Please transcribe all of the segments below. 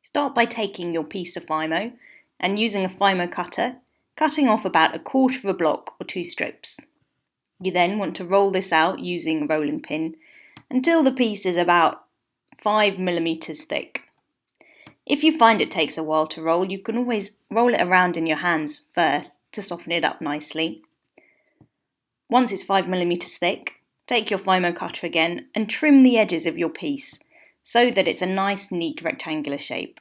Start by taking your piece of FIMO and using a FIMO cutter, cutting off about 1/4 of a block or 2 strips. You then want to roll this out using a rolling pin until the piece is about 5 mm thick. If you find it takes a while to roll, you can always roll it around in your hands first to soften it up nicely. Once it's 5 mm thick, take your FIMO cutter again and trim the edges of your piece so that it's a nice, neat rectangular shape.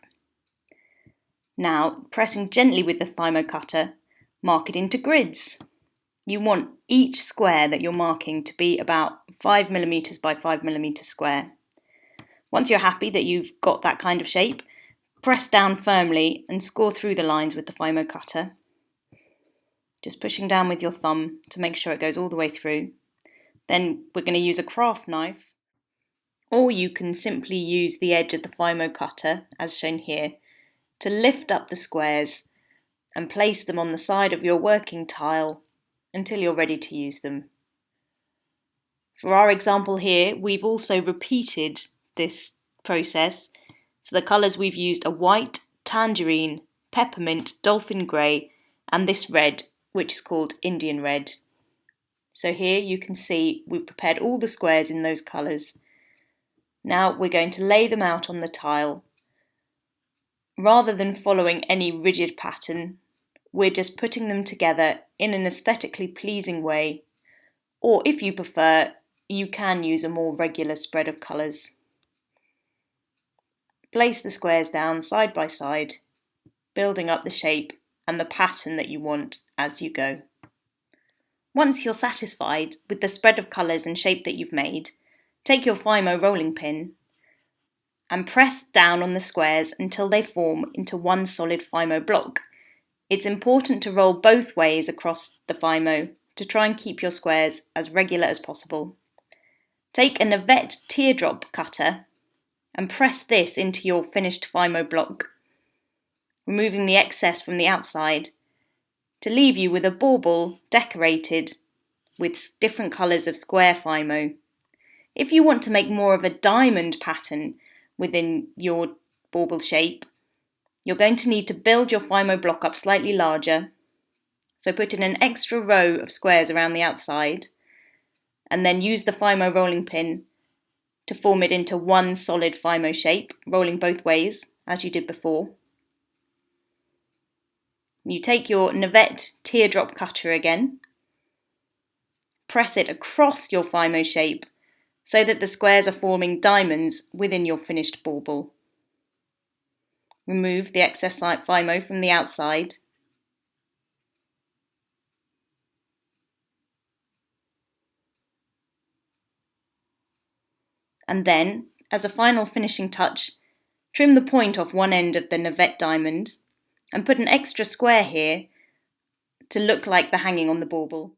Now, pressing gently with the FIMO cutter, mark it into grids. You want each square that you're marking to be about 5 mm by 5 mm square. Once you're happy that you've got that kind of shape, press down firmly and score through the lines with the FIMO cutter. Just pushing down with your thumb to make sure it goes all the way through. Then we're going to use a craft knife, or you can simply use the edge of the FIMO cutter, as shown here, to lift up the squares and place them on the side of your working tile until you're ready to use them. For our example here, we've also repeated this process. So the colours we've used are white, tangerine, peppermint, dolphin grey, and this red, which is called Indian red. So here you can see we've prepared all the squares in those colours. Now we're going to lay them out on the tile. Rather than following any rigid pattern, we're just putting them together in an aesthetically pleasing way, or if you prefer, you can use a more regular spread of colours. Place the squares down side by side, building up the shape and the pattern that you want as you go. Once you're satisfied with the spread of colours and shape that you've made, take your FIMO rolling pin and press down on the squares until they form into one solid FIMO block. It's important to roll both ways across the FIMO to try and keep your squares as regular as possible. Take a Navette teardrop cutter and press this into your finished FIMO block, removing the excess from the outside to leave you with a bauble decorated with different colours of square FIMO. If you want to make more of a diamond pattern within your bauble shape, you're going to need to build your FIMO block up slightly larger. So put in an extra row of squares around the outside and then use the FIMO rolling pin to form it into one solid FIMO shape, rolling both ways as you did before. You take your Navette teardrop cutter again, press it across your FIMO shape so that the squares are forming diamonds within your finished bauble. Remove the excess FIMO from the outside. And then, as a final finishing touch, trim the point off one end of the Navette diamond and put an extra square here to look like the hanging on the bauble.